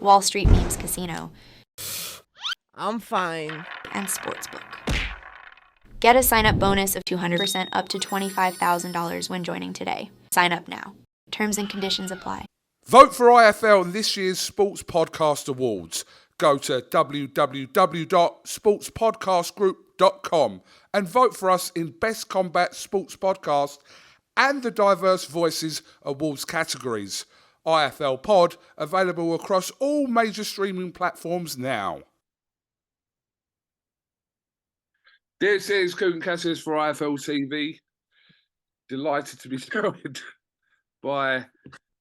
Wall Street Memes Casino, I'm fine. and Sportsbook. Get a sign-up bonus of 200% up to $25,000 when joining today. Sign up now. Terms and conditions apply. Vote for IFL in this year's Sports Podcast Awards. Go to www.sportspodcastgroup.com and vote for us in Best Combat Sports Podcast and the Diverse Voices Awards categories. IFL Pod, available across all major streaming platforms now. This is KUGAN CASSIUS for IFL TV. Delighted to be joined by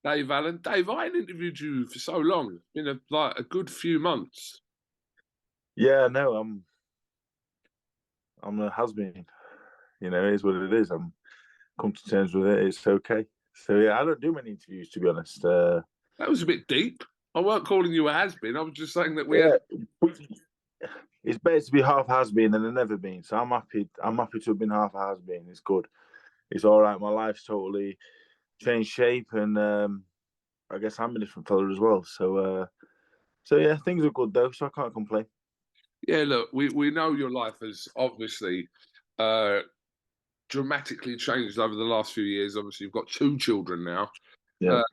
Dave Allen. Dave, I hadn't interviewed you for so long. It's been a good few months. Yeah, no, I'm a has-been. You know, it is what it is. I'm come to terms with it. It's okay. So yeah, I don't do many interviews, to be honest. That was a bit deep. I weren't calling you a has-been. I was just saying that it's better to be half has-been than a never been. So I'm happy. I'm happy to have been half a has-been. It's good. It's all right. My life's totally changed shape, and I guess I'm a different fella as well. So yeah, things are good though. So I can't complain. Yeah, look, we know your life has obviously dramatically changed over the last few years. Obviously, you've got 2 children now. Yeah.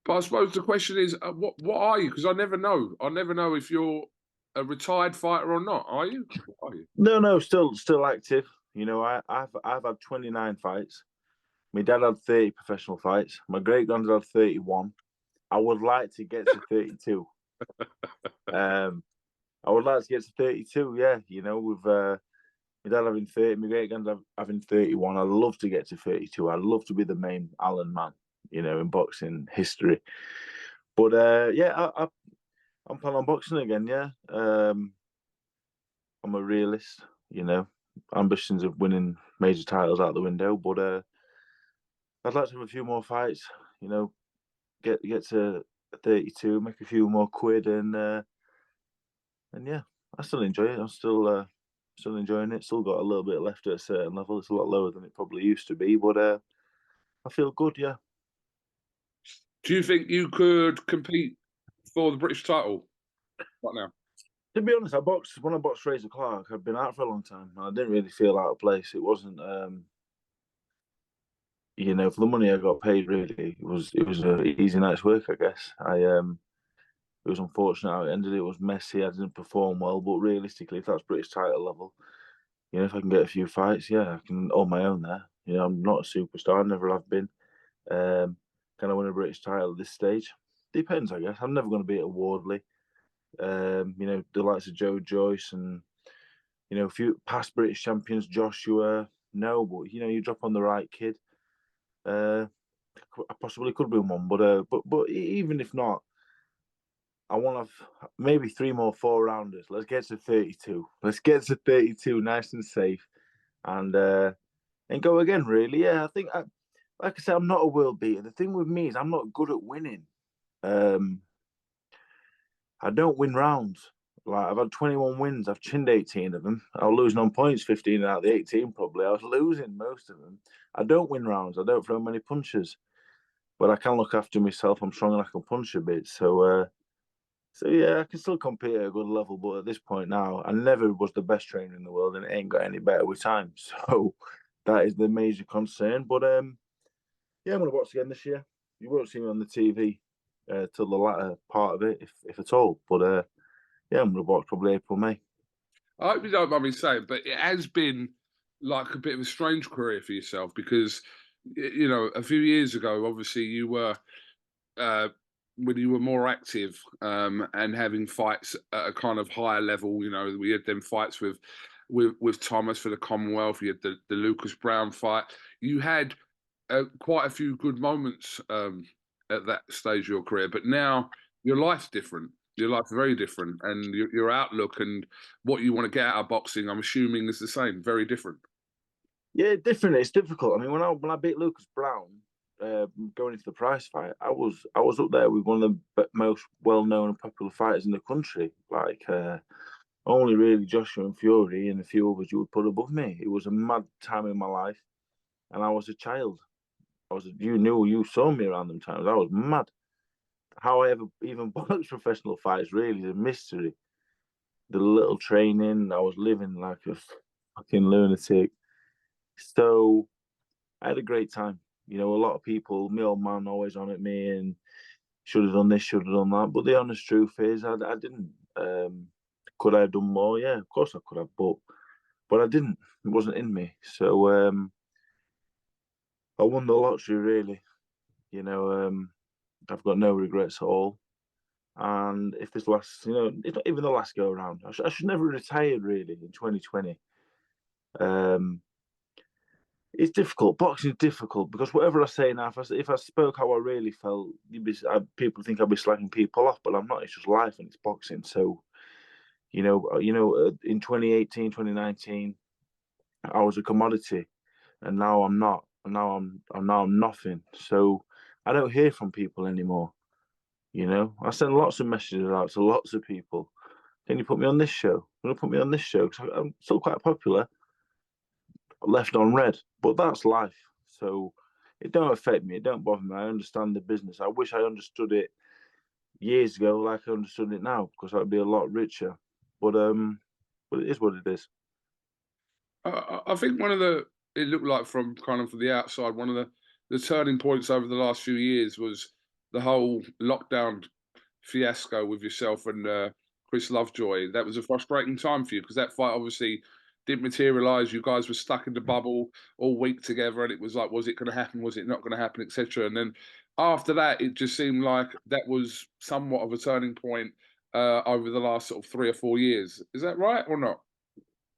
But I suppose the question is, what are you? Because I never know. I never know if you're a retired fighter or not. Are you? What are you? No, still active. You know, I've had 29 fights. My dad had 30 professional fights. My great granddad had 31. I would like to get to 32. I would like to get to 32. Yeah, you know, with my dad having 30, my great granddad having 31. I'd love to get to 32. I'd love to be the main Allen man, you know, in boxing history. But yeah, I'm planning on boxing again. Yeah, I'm a realist. You know, ambitions of winning major titles out the window. But I'd like to have a few more fights. You know, get to 32, make a few more quid, and yeah, I still enjoy it. I'm still enjoying it. Still got a little bit left at a certain level. It's a lot lower than it probably used to be, but I feel good. Yeah. Do you think you could compete for the British title right now? To be honest, when I boxed Fraser Clark, I'd been out for a long time. And I didn't really feel out of place. It wasn't, you know, for the money I got paid. Really, it was an easy night's work, I guess. It was unfortunate how it ended. It was messy. I didn't perform well, but realistically, if that's British title level, you know, if I can get a few fights, yeah, I can hold my own there. You know, I'm not a superstar. Never have been. Can I win a British title at this stage? Depends, I guess. I'm never going to be at Wardley. You know, the likes of Joe Joyce and, you know, a few past British champions, Joshua. No, but, you know, you drop on the right kid. I possibly could win one, but even if not, I want to have maybe 3 more 4-rounders. Let's get to 32. Let's get to 32, nice and safe, and go again. Really, yeah. I think, like I said, I'm not a world beater. The thing with me is I'm not good at winning. I don't win rounds. Like, I've had 21 wins. I've chinned 18 of them. I was losing on points, 15 out of the 18 probably. I was losing most of them. I don't win rounds. I don't throw many punches, but I can look after myself. I'm strong and I can punch a bit. So yeah, I can still compete at a good level. But at this point now, I never was the best trainer in the world, and it ain't got any better with time. So that is the major concern. But yeah, I'm going to box again this year. You won't see me on the TV till the latter part of it, if at all. But yeah, I'm going to box probably April, May. I hope you don't mind me saying, but it has been like a bit of a strange career for yourself because, you know, a few years ago, obviously you were, when you were more active and having fights at a kind of higher level, you know, we had them fights with Thomas for the Commonwealth. You had the Lucas Brown fight. You had quite a few good moments at that stage of your career, but now your life's different. Your life's very different, and your outlook and what you want to get out of boxing, I'm assuming, is the same. Very different. Yeah, different. It's difficult. I mean, when I beat Lucas Brown, going into the prize fight, I was up there with one of the most well-known and popular fighters in the country. Like only really Joshua and Fury and a few others you would put above me. It was a mad time in my life, and I was a child. You saw me around them times. I was mad. how I ever even boxed professional fights really is a mystery. The little training, I was living like a fucking lunatic. So I had a great time. You know, a lot of people, my old man always on at me and should have done this, should have done that. But the honest truth is, I didn't. Could I have done more? Yeah, of course I could have, but I didn't. It wasn't in me. So I won the lottery, really. You know, I've got no regrets at all. And if this lasts, you know, it's not even the last go around. I should never have retired really in 2020. Um, it's difficult. Boxing is difficult because whatever I say now, if I spoke how I really felt, people think I'd be slagging people off, but I'm not. It's just life and it's boxing. So in 2018, 2019, I was a commodity, and now I'm not. And now I'm nothing. So I don't hear from people anymore. You know, I send lots of messages out to lots of people. Can you put me on this show? Can you put me on this show? Because I'm still quite popular, left on red. But that's life. So it don't affect me. It don't bother me. I understand the business. I wish I understood it years ago, like I understood it now, because I'd be a lot richer. But it is what it is. I think it looked like from kind of from the outside, one of the turning points over the last few years was the whole lockdown fiasco with yourself and Chris Lovejoy. That was a frustrating time for you because that fight obviously didn't materialize. You guys were stuck in the bubble all week together, and it was like, was it going to happen? Was it not going to happen, etc. And then after that, it just seemed like that was somewhat of a turning point over the last sort of 3 or 4 years. Is that right or not?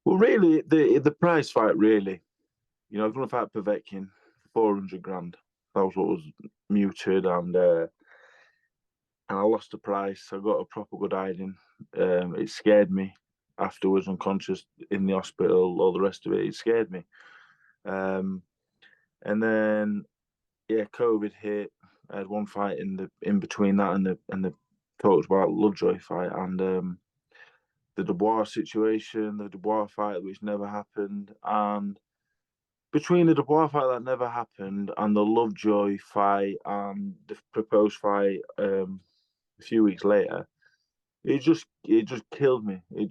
Well, really, the prize fight, really, you know, I was going to fight Povetkin for 400 grand. That was what was muted, and I lost the price. I got a proper good hiding. It scared me afterwards, unconscious in the hospital, all the rest of it. It scared me. Um, and then yeah, COVID hit. I had one fight in between that and the talks about Lovejoy fight and the Dubois situation, the Dubois fight which never happened, and between the Dubois fight that never happened and the Lovejoy fight and the proposed fight a few weeks later, it just killed me. It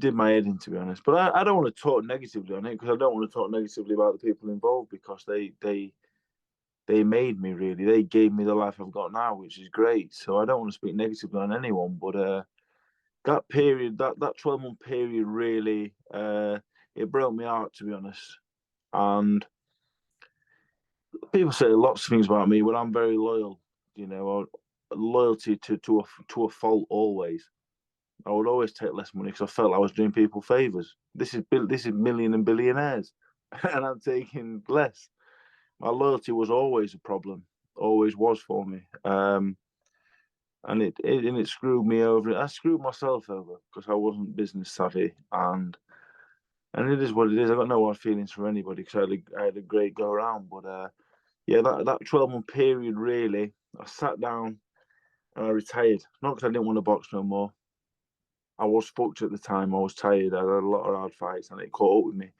did my head in, to be honest. But I don't want to talk negatively on it because I don't want to talk negatively about the people involved because they made me really. They gave me the life I've got now, which is great. So I don't want to speak negatively on anyone. But that period, that 12-month period, really, it broke my heart, to be honest. And people say lots of things about me, but I'm very loyal. You know, loyalty to a fault always. I would always take less money because I felt I was doing people favors. This is million and billionaires, and I'm taking less. My loyalty was always a problem, always was for me. And it screwed me over. I screwed myself over because I wasn't business savvy, and it is what it is. I got no hard feelings for anybody because I had a great go around. But yeah, that 12-month period really, I sat down and I retired. Not because I didn't want to box no more. I was fucked at the time. I was tired. I had a lot of hard fights, and it caught up with me.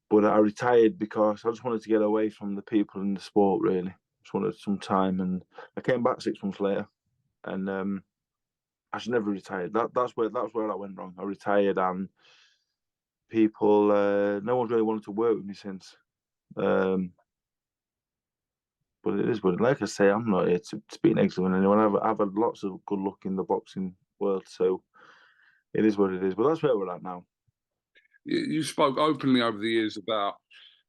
But I retired because I just wanted to get away from the people in the sport. Really, just wanted some time, and I came back 6 months later, and I should never retired. That's where I went wrong. I retired, and people, no one's really wanted to work with me since. Um, but it is what, like I say, I'm not here to speak negative on anyone. I've had lots of good luck in the boxing world, so it is what it is. But that's where we're at now. You spoke openly over the years about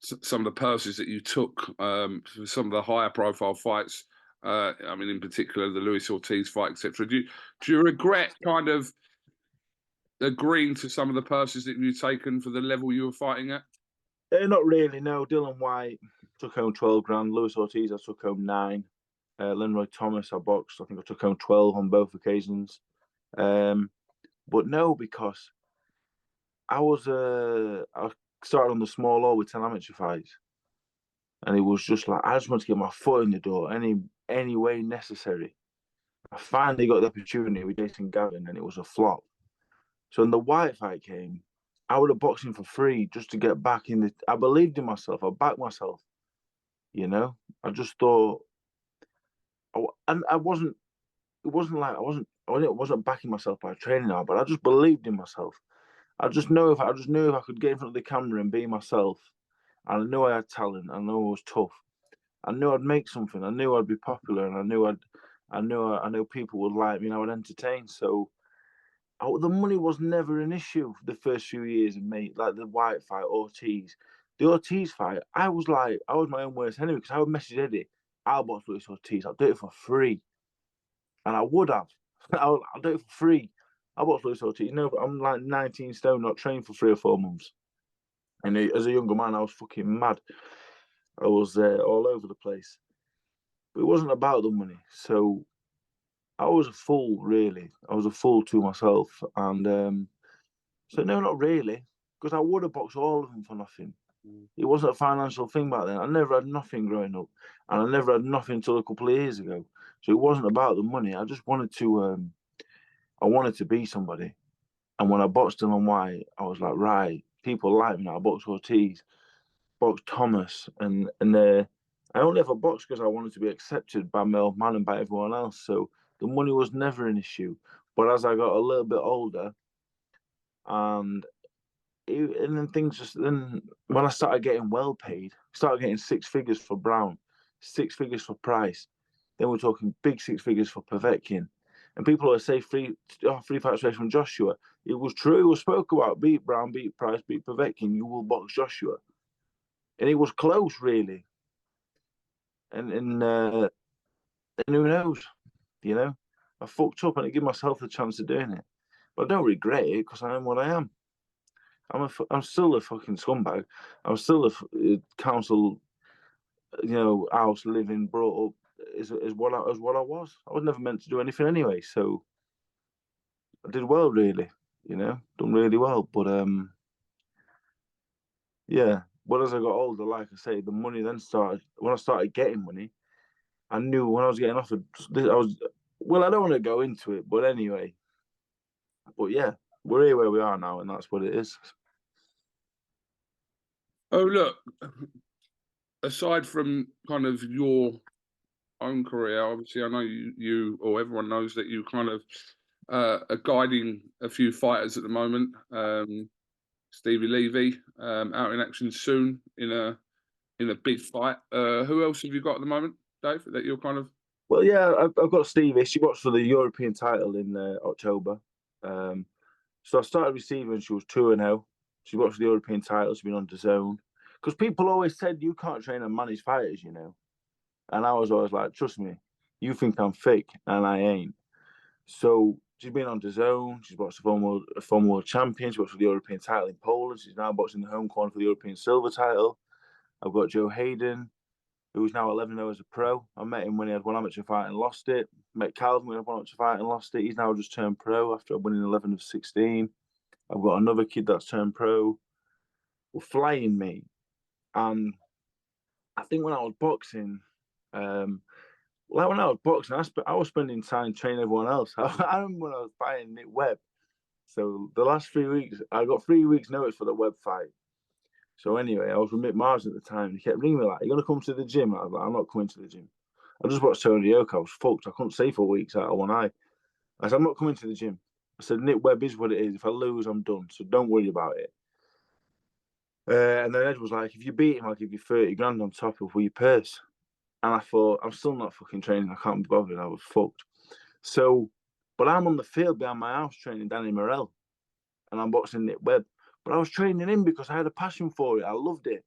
some of the purses that you took for some of the higher profile fights. I mean, in particular, the Luis Ortiz fight, etc. Do you regret kind of agreeing to some of the purses that you've taken for the level you were fighting at? Not really. No, Dylan White took home 12 grand. Luis Ortiz, I took home 9. Leroy Thomas, I boxed. I think I took home 12 on both occasions. But no, because I started on the small hall with 10 amateur fights, and it was just like I just wanted to get my foot in the door any way necessary. I finally got the opportunity with Jason Gavin, and it was a flop. So when the White fight came, I would have boxed him for free just to get back in the. I believed in myself. I backed myself. You know, I just thought and I wasn't. It wasn't like I wasn't backing myself by training hard, but I just believed in myself. I just knew if I could get in front of the camera and be myself, and I knew I had talent. I knew I was tough. I knew I'd make something. I knew I'd be popular, and I knew people would like me, and I would entertain. So the money was never an issue for the first few years of me, like the White fight, Ortiz. The Ortiz fight, I was my own worst enemy because I would message Eddie, I'll box Luis Ortiz, I'll do it for free. And I would have. I'll do it for free. I'll box Luis Ortiz. You know, I'm like 19 stone, not trained for 3 or 4 months. And as a younger man, I was fucking mad. I was all over the place. But it wasn't about the money. So I was a fool, really. I was a fool to myself. And so, no, not really. Because I would have boxed all of them for nothing. It wasn't a financial thing back then. I never had nothing growing up. And I never had nothing until a couple of years ago. So it wasn't about the money. I just wanted to be somebody. And when I boxed Dylan White, I was like, right, people like me now. I boxed Ortiz, boxed Thomas, and I only ever boxed because I wanted to be accepted by Mel Man and by everyone else. So the money was never an issue. But as I got a little bit older, and then when I started getting well paid, started getting 6 figures for Brown, 6 figures for Price. Then we're talking big 6 figures for Povetkin. And people always say three fights away from Joshua. It was true. It was spoke about. Beat Brown, beat Price, beat Povetkin. You will box Joshua. And it was close, really. And who knows? You know, I fucked up and I give myself the chance of doing it. But I don't regret it because I am what I am. I'm still a fucking scumbag. I'm still a council, house living, brought up is what I was. I was never meant to do anything anyway. So I did well, really. Done really well. But yeah. But as I got older, like I say, the money then started. When I started getting money, I knew when I was getting offered. I was well. I don't want to go into it, but anyway. But yeah, we're here where we are now, and that's what it is. Oh, look, aside from kind of your own career, obviously, I know you or everyone knows that you kind of are guiding a few fighters at the moment. Stevie Levy out in action soon in a big fight. Who else have you got at the moment, Dave? That you're kind of. Well, yeah, I've got Stevie. She boxed for the European title in October. So I started receiving. She was 2-0. She boxed for the European title. She's been on DAZN. Because people always said you can't train and manage fighters, And I was always like, trust me, you think I'm fake, and I ain't. So she's been on DAZN. She's boxed a former world champion. She boxed for the European title in Poland. She's now boxing the home corner for the European silver title. I've got Joe Hayden, who's now 11-0 as a pro. I met him when he had one amateur fight and lost it. Met Calvin when he had one amateur fight and lost it. He's now just turned pro after winning 11 of 16. I've got another kid that's turned pro. We're flying, mate. And I think when I was boxing, I was spending time training everyone else. I remember when I was fighting Nick Webb. So the last 3 weeks, I got 3 weeks notice for the Webb fight. So anyway, I was with Mick Mars at the time. He kept ringing me like, "Are you going to come to the gym?" I was like, "I'm not coming to the gym." I just watched Tony Yoka. I was fucked. I couldn't see for weeks out of one eye. I said, "I'm not coming to the gym." I said, "Nick Webb is what it is. If I lose, I'm done. So don't worry about it." And then Ed was like, "If you beat him, I'll give you 30 grand on top of your purse." And I thought, I'm still not fucking training. I can't be bothered. I was fucked. So, but I'm on the field behind my house training Danny Morell. And I'm boxing Nick Webb. But I was training him because I had a passion for it. I loved it.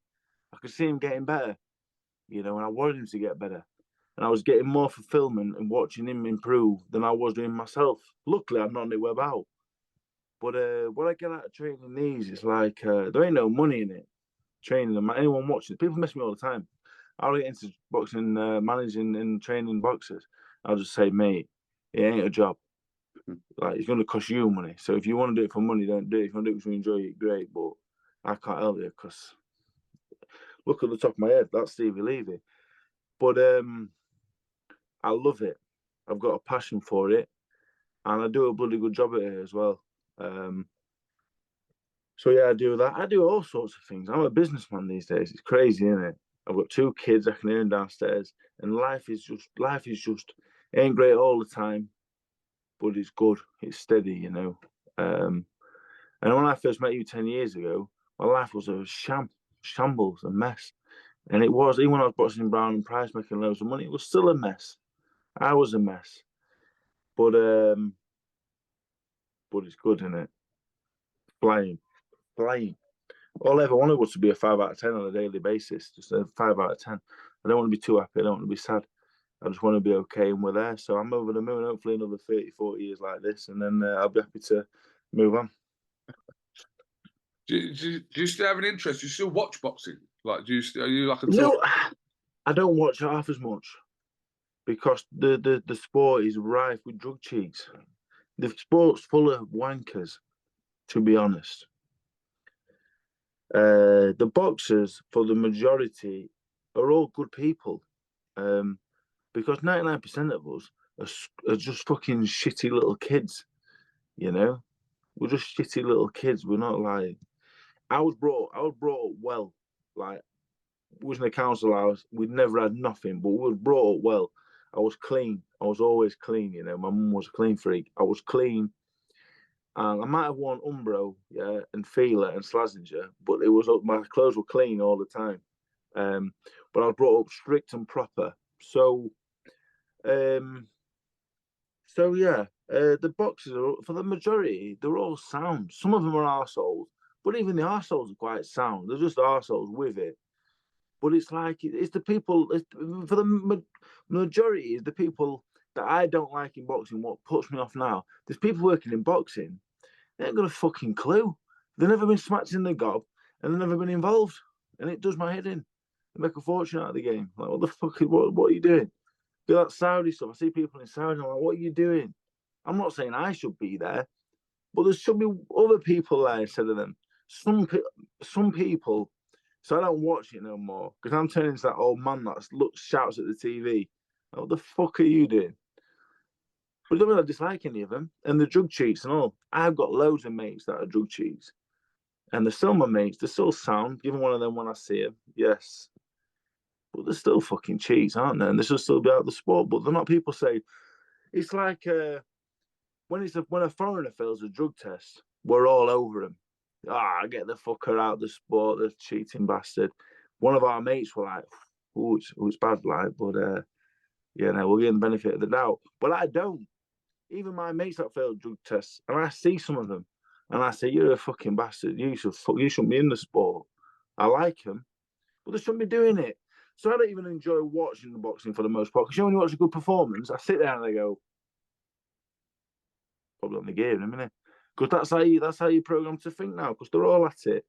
I could see him getting better, and I wanted him to get better. And I was getting more fulfillment in watching him improve than I was doing myself. Luckily, I'm not Nick Webb out. But what I get out of training these is like, there ain't no money in it. Training them. Anyone watching, people mess me all the time. I'll get into boxing, managing and training boxers. I'll just say, mate, it ain't a job. Like, it's going to cost you money. So if you want to do it for money, don't do it. If you want to do it because you enjoy it, great. But I can't help you because look at the top of my head. That's Stevie Levy. But I love it. I've got a passion for it. And I do a bloody good job at it as well. So yeah, I do that. I do all sorts of things. I'm a businessman these days. It's crazy, isn't it? I've got 2 kids. I can hear them downstairs, and life is just It ain't great all the time, but it's good. It's steady, you know. And when I first met you 10 years ago, my life was a shambles, a mess. And it was, even when I was boxing Brown and Price, making loads of money, it was still a mess. I was a mess. But it's good, isn't it? Flying. All I ever wanted was to be a 5 out of 10 on a daily basis, just a 5 out of 10. I don't want to be too happy. I don't want to be sad. I just want to be okay, and we're there. So I'm over the moon, hopefully another 30, 40 years like this, and then I'll be happy to move on. Do you still have an interest? Do you still watch boxing? Like, are you like a No, I don't watch half as much because the sport is rife with drug cheats. The sport's full of wankers, to be honest. The boxers, for the majority, are all good people, because 99% of us are just fucking shitty little kids. You know, we're just shitty little kids. We're not like. I was brought up well. Like, was in the council house. We'd never had nothing, but we were brought up well. I was clean. I was always clean. You know, my mum was a clean freak. I was clean. And I might have worn Umbro, yeah, and Fila and Slazenger, but it was my clothes were clean all the time. But I was brought up strict and proper. So yeah, the boxers are, for the majority, they're all sound. Some of them are arseholes, but even the arseholes are quite sound. They're just arseholes with it. But it's like it's the people. For the majority, is the people that I don't like in boxing. What puts me off now? There's people working in boxing. They ain't got a fucking clue. They've never been smacked in the gob, and they've never been involved. And it does my head in. They make a fortune out of the game. Like, what the fuck? What are you doing? Do that Saudi stuff. I see people in Saudi. I'm like, what are you doing? I'm not saying I should be there, but there should be other people there instead of them. Some people. So I don't watch it no more because I'm turning into that old man that shouts at the TV. Like, what the fuck are you doing? But I don't really dislike any of them. And the drug cheats and all. I've got loads of mates that are drug cheats. And they're still my mates. They're still sound. Give one of them when I see them. Yes. But they're still fucking cheats, aren't they? And they should still be out of the sport. But they're not. People say it's like when a foreigner fails a drug test, we're all over him. Get the fucker out of the sport, the cheating bastard. One of our mates were like, it's bad, like, but we'll give them the benefit of the doubt. But I don't. Even my mates that failed drug tests, and I see some of them, and I say, you're a fucking bastard. You shouldn't be in the sport. I like them, but they shouldn't be doing it. So I don't even enjoy watching the boxing for the most part. Because when you watch a good performance, I sit there and I go, probably on the gear in a minute. Because that's how you program to think now. Because they're all at it,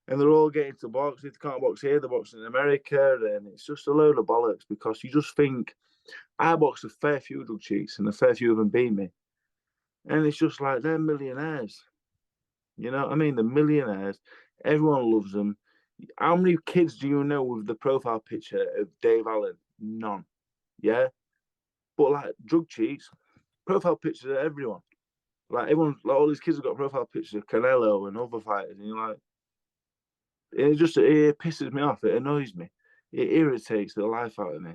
and they're all getting to box. If they can't box here, they're boxing in America, and it's just a load of bollocks. Because you just think, I boxed a fair few drug cheats, and a fair few of them beat me, and it's just like they're millionaires. You know what I mean? The millionaires. Everyone loves them. How many kids do you know with the profile picture of Dave Allen? None. Yeah, but like drug cheats, profile pictures of everyone. Like everyone, like all these kids have got profile pictures of Canelo and other fighters, and you're like, it pisses me off. It annoys me. It irritates the life out of me.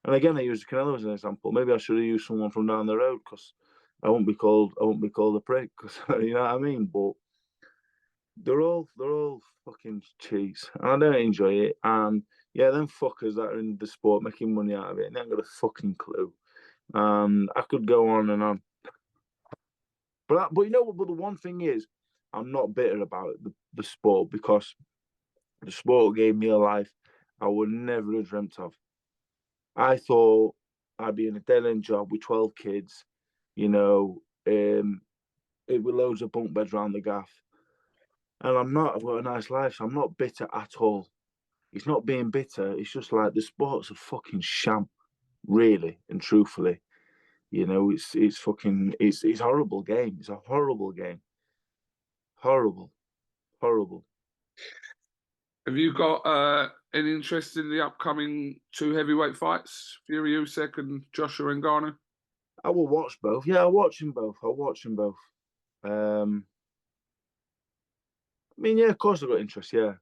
And again, I use Canelo as an example. Maybe I should have used someone from down the road because I won't be called a prick. Because you know what I mean. But they're all fucking cheats, and I don't enjoy it. And yeah, them fuckers that are in the sport making money out of it, they ain't got a fucking clue. I could go on and on. But you know what? But the one thing is, I'm not bitter about the sport because the sport gave me a life I would never have dreamt of. I thought I'd be in a dead end job with 12 kids, you know, it with loads of bunk beds around the gaff. And I'm not. I've got a nice life, so I'm not bitter at all. It's not being bitter. It's just like the sport's a fucking sham, really and truthfully. You know, it's fucking it's a horrible game. It's a horrible game. Horrible. Have you got any interest in the upcoming 2 heavyweight fights, Fury Usyk and Joshua Ngannou? I will watch both. Yeah, I'll watch them both. I mean, yeah, of course I've got interest. Yeah,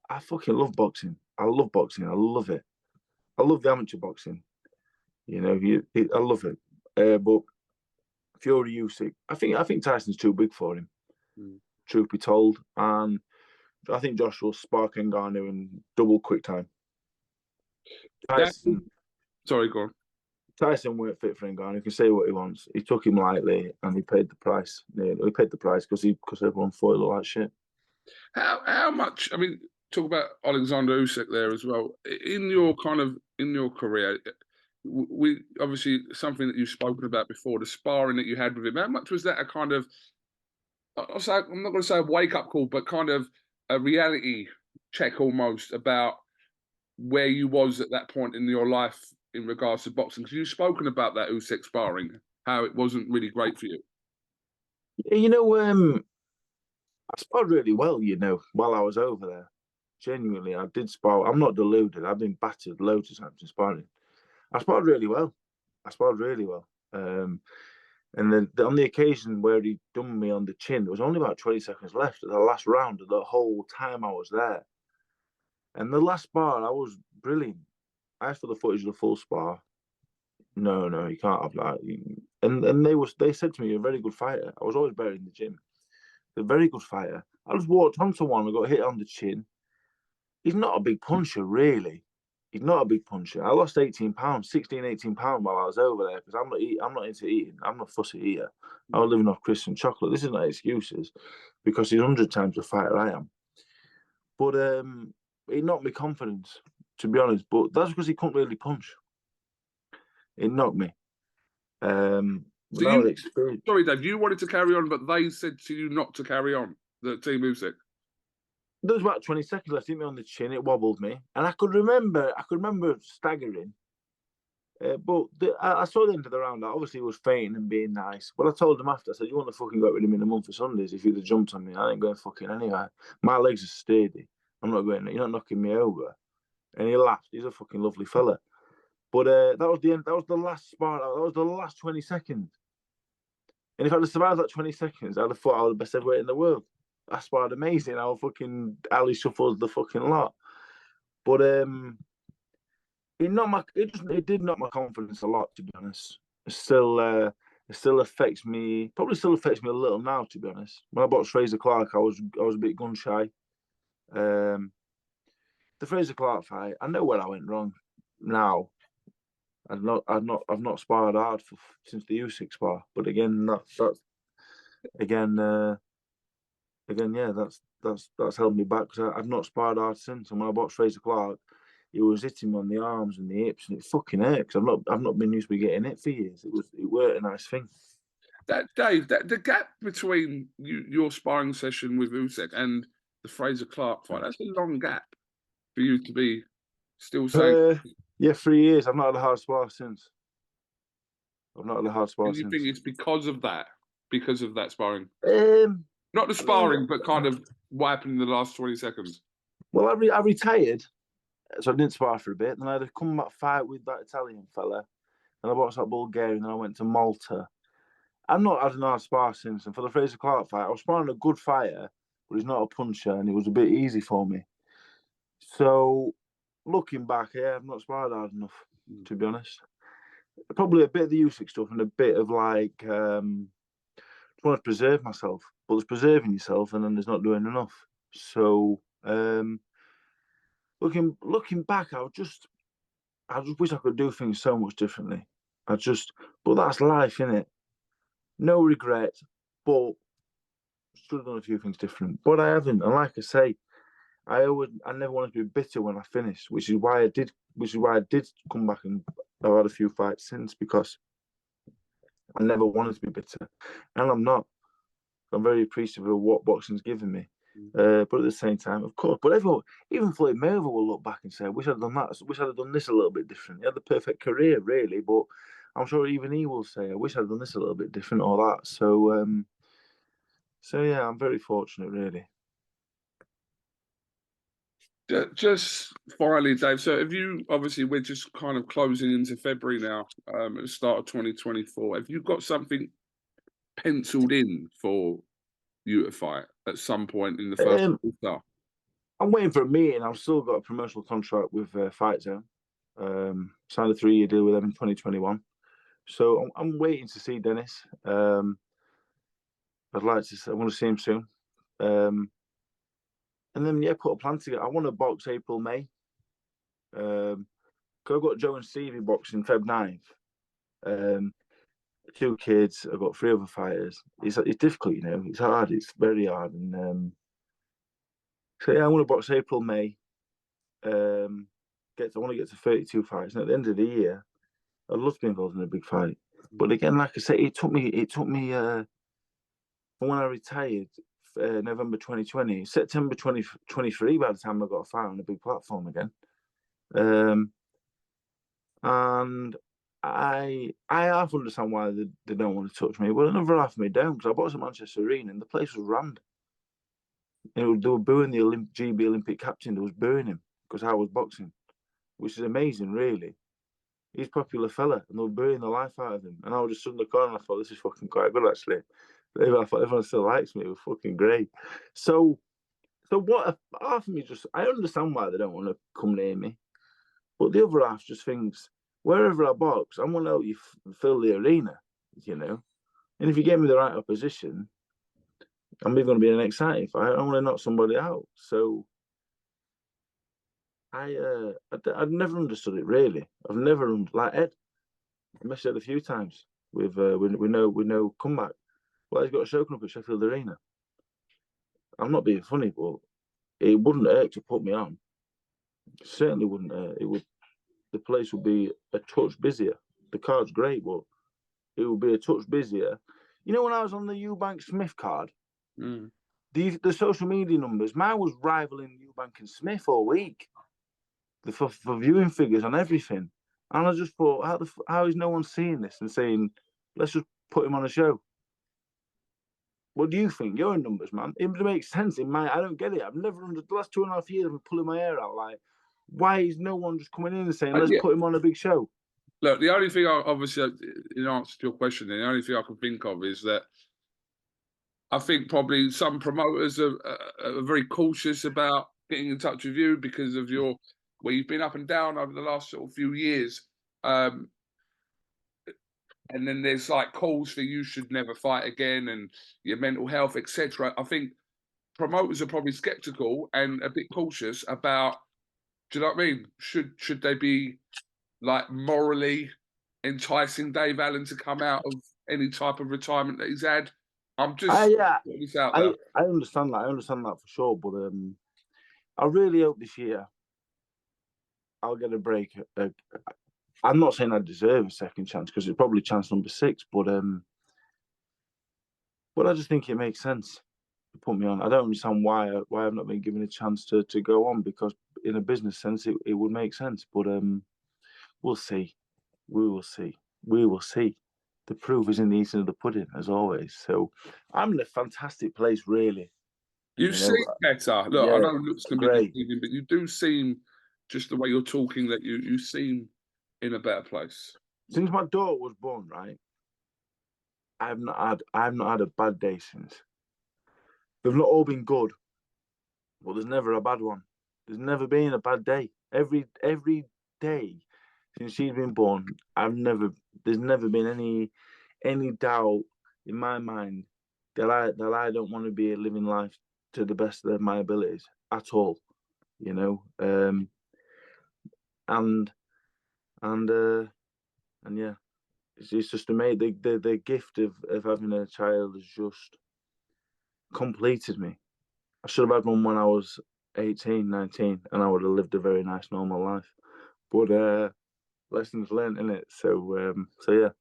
I fucking love boxing. I love boxing. I love it. I love the amateur boxing. You know, I love it. But Fury Usyk, I think Tyson's too big for him. Truth be told, and I think Josh will spark Ngannou in double quick time. Sorry, go on. Tyson weren't fit for Ngannou. He can say what he wants. He took him lightly, and he paid the price. He paid the price because everyone thought he looked like shit. How much? I mean, talk about Alexander Usyk there as well. In your career, we obviously something that you've spoken about before, the sparring that you had with him. How much was that a kind of? I'm not going to say a wake up call, but kind of a reality check almost about where you was at that point in your life in regards to boxing. Because you've spoken about that Usyk sparring, how it wasn't really great for you. You know, I sparred really well, you know, while I was over there. Genuinely, I did spar. I'm not deluded. I've been battered loads of times in sparring. I sparred really well. And then on the occasion where he done me on the chin, there was only about 20 seconds left of the last round of the whole time I was there. And the last spar, I was brilliant. I asked for the footage of the full spar. No, you can't have that. And they said to me, "You're a very good fighter." I was always better in the gym. A very good fighter. I just walked onto one and got hit on the chin. He's not a big puncher, really. He's not a big puncher. I lost 18 pounds, 16, 18 pounds while I was over there because I'm not into eating. I'm not a fussy eater. I was living off crisps and chocolate. This is not excuses because he's 100 times the fighter I am. But it knocked me confidence, to be honest. But that's because he couldn't really punch. It knocked me. Sorry, Dave, you wanted to carry on, but they said to you not to carry on, the team Usyk. There was about 20 seconds left. Hit me on the chin. It wobbled me, and I could remember staggering. But I saw the end of the round. I obviously was fainting and being nice. But I told him after, I said, "You want to fucking get rid of me in a month of Sundays? If you'd have jumped on me, I ain't going fucking anywhere. My legs are sturdy. I'm not going. You're not knocking me over." And he laughed. He's a fucking lovely fella. But that was the end. That was the last spar. That was the last 20 seconds. And if I'd have survived that 20 seconds, I'd have thought I was the best heavyweight in the world. I sparred amazing. I was fucking Ali Shuffles the fucking lot. But it did knock my confidence a lot, to be honest. It still affects me. Probably still affects me a little now, to be honest. When I boxed Fraser Clark, I was a bit gun shy. The Fraser Clark fight, I know where I went wrong. Now, I've not sparred hard since the Usyk spar. But again, that's held me back because I've not sparred hard since. And when I boxed Fraser Clark, he was hitting me on the arms and the hips, and it fucking hurt because I've not been used to getting hit for years. It weren't a nice thing. Dave, the gap between your sparring session with Usyk and the Fraser Clark fight, that's a long gap for you to be still saying. Yeah, 3 years. I've not had a hard spar since. And you think it's because of that sparring? Not the sparring, but kind of what happened in the last 20 seconds. Well, I retired, so I didn't spar for a bit. Then I had a comeback fight with that Italian fella. And I boxed that Bulgarian, and I went to Malta. I've not had an hard spar since. And for the Fraser Clark fight, I was sparring a good fighter, but he's not a puncher, and it was a bit easy for me. So, looking back, yeah, I've not sparred hard enough, to be honest. Probably a bit of the Usyk stuff and a bit of like, just want to preserve myself. But there's preserving yourself, and then there's not doing enough. So, looking back, I just wish I could do things so much differently. But that's life, innit? No regret, but should have done a few things different. But I haven't, and like I say, I never wanted to be bitter when I finished, which is why I did come back, and I've had a few fights since because I never wanted to be bitter, and I'm not. I'm very appreciative of what boxing's given me. But at the same time, of course, but everyone, even Floyd Mayweather will look back and say, I wish I'd done that. I wish I'd have done this a little bit different. He had the perfect career, really, but I'm sure even he will say, I wish I'd done this a little bit different or that. So yeah, I'm very fortunate, really. Just finally, Dave, so obviously we're just kind of closing into February now, at the start of 2024. Have you got something penciled in for you to fight at some point in the first quarter? I'm waiting for a meeting. I've still got a promotional contract with Fight Zone. Signed a 3-year deal with them in 2021. So I'm waiting to see Dennis. I want to see him soon. And then, put a plan together. I want to box April, May. I've got Joe and Stevie boxing Feb 9th. 2 kids. I've got 3 other fighters. It's difficult, It's hard. It's very hard. And so I want to box April, May. I want to get to 32 fights. And at the end of the year, I'd love to be involved in a big fight. But again, like I said, it took me from when I retired, November 2020, September 2023. By the time I got a fight on a big platform again, and I half understand why they don't want to touch me, but another half of me don't, because I boxed at Manchester Arena and the place was rammed. They were booing the GB Olympic captain. They was booing him because I was boxing, which is amazing, really. He's a popular fella, and they were booing the life out of him. And I was just stood in the corner and I thought, this is fucking quite good, actually. I thought everyone still likes me. It was fucking great. So what? Half of me I understand why they don't want to come near me, but the other half just thinks, wherever I box, I'm going to help you fill the arena, And if you get me the right opposition, I'm even going to be an exciting fight. I want to knock somebody out. So I've never understood it, really. I've never like Ed. I messed it a few times with we know comeback. Well, he's got a show coming up at Sheffield Arena. I'm not being funny, but it wouldn't hurt to put me on. It certainly wouldn't hurt. It would. The place would be a touch busier. The card's great, but it would be a touch busier. When I was on the Eubank Smith card, the social media numbers, mine was rivaling Eubank and Smith all week. For viewing figures on everything. And I just thought, how is no one seeing this and saying, let's just put him on a show? What do you think? Your numbers, man. It makes sense in my. I don't get it. I've never the last 2.5 years I've been pulling my hair out. Like, why is no one just coming in and saying, let's put him on a big show? Look, the only thing obviously, in answer to your question, the only thing I can think of is that I think probably some promoters are very cautious about getting in touch with you because of where you've been up and down over the last sort of few years. And then there's like calls for you should never fight again and your mental health, etc. I think promoters are probably skeptical and a bit cautious about, do you know what I mean? Should they be like morally enticing Dave Allen to come out of any type of retirement that he's had? I'm just putting this out there. I understand that. I understand that for sure. But I really hope this year I'll get a break. I'm not saying I deserve a second chance because it's probably chance number 6, but I just think it makes sense to put me on. I don't understand why I've not been given a chance to go on, because in a business sense it would make sense. But we'll see. We will see. We will see. The proof is in the eating of the pudding, as always. So I'm in a fantastic place, really. You seem better. Look, I know looks can be deceiving, but you do seem, just the way you're talking, that you seem in a better place. Since my daughter was born, right, I've not had a bad day since. They've not all been good, but there's never a bad one. There's never been a bad day. Every day since she's been born, there's never been any doubt in my mind that I don't want to be living life to the best of my abilities at all, and yeah, it's just amazing. The gift of having a child has just completed me. I should have had one when I was 18, 19, and I would have lived a very nice, normal life. But lessons learned, innit? So yeah.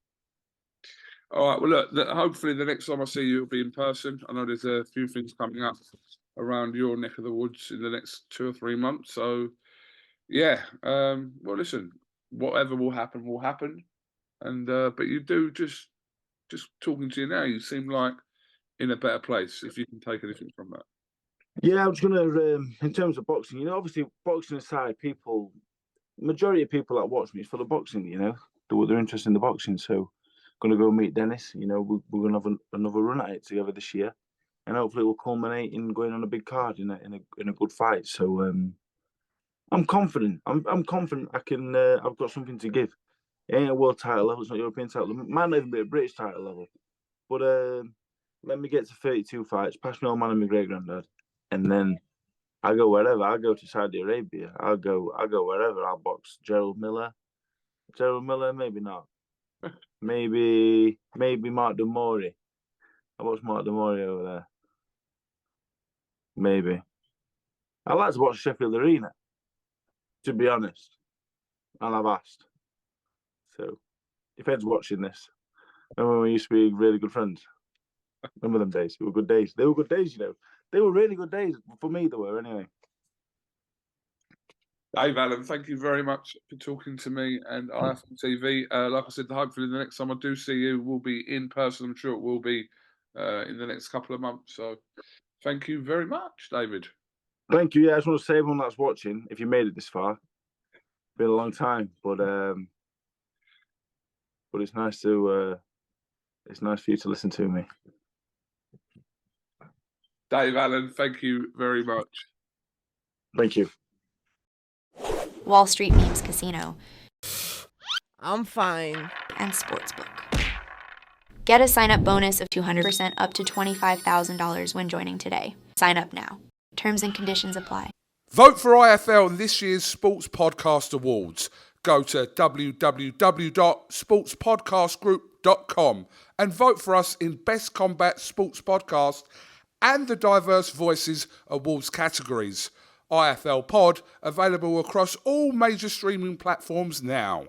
All right. Well, look. Hopefully, the next time I see you, it'll be in person. I know there's a few things coming up around your neck of the woods in the next 2 or 3 months. So, yeah. Well, listen. Whatever will happen, will happen. And but you do just talking to you now, you seem like in a better place. If you can take anything from that. Yeah, I was gonna. In terms of boxing, obviously, boxing aside, majority of people that watch me is for the boxing. They're interested in the boxing. So, gonna go meet Dennis. We're gonna have another run at it together this year, and hopefully, it will culminate in going on a big card in a good fight. So, I'm confident. I'm confident. I can. I've got something to give. It ain't a world title level. It's not European title level. Might not even be a British title level. But let me get to 32 fights. Pass me all man and my great granddad, and then I go wherever. I'll go to Saudi Arabia. I'll go wherever. I'll box Gerald Miller. Gerald Miller, maybe not. Maybe Mark Demori. I watch Mark Demori over there. Maybe. I like to watch Sheffield Arena, to be honest. And I've asked. So, depends watching this. Remember when we used to be really good friends? Remember them days? They were good days. They were good days, you know. They were really good days. For me, they were, anyway. Dave Allen, thank you very much for talking to me and IFL TV. Like I said, hopefully the next time I do see you will be in person. I'm sure it will be in the next couple of months. So thank you very much, David. Thank you. Yeah, I just want to say everyone that's watching, if you made it this far, it's been a long time, but it's nice for you to listen to me. Dave Allen, thank you very much. Thank you. Wall Street Memes Casino, I'm fine. and Sportsbook. Get a sign-up bonus of 200% up to $25,000 when joining today. Sign up now. Terms and conditions apply. Vote for IFL in this year's Sports Podcast Awards. Go to www.sportspodcastgroup.com and vote for us in Best Combat Sports Podcast and the Diverse Voices Awards categories. IFL Pod, available across all major streaming platforms now.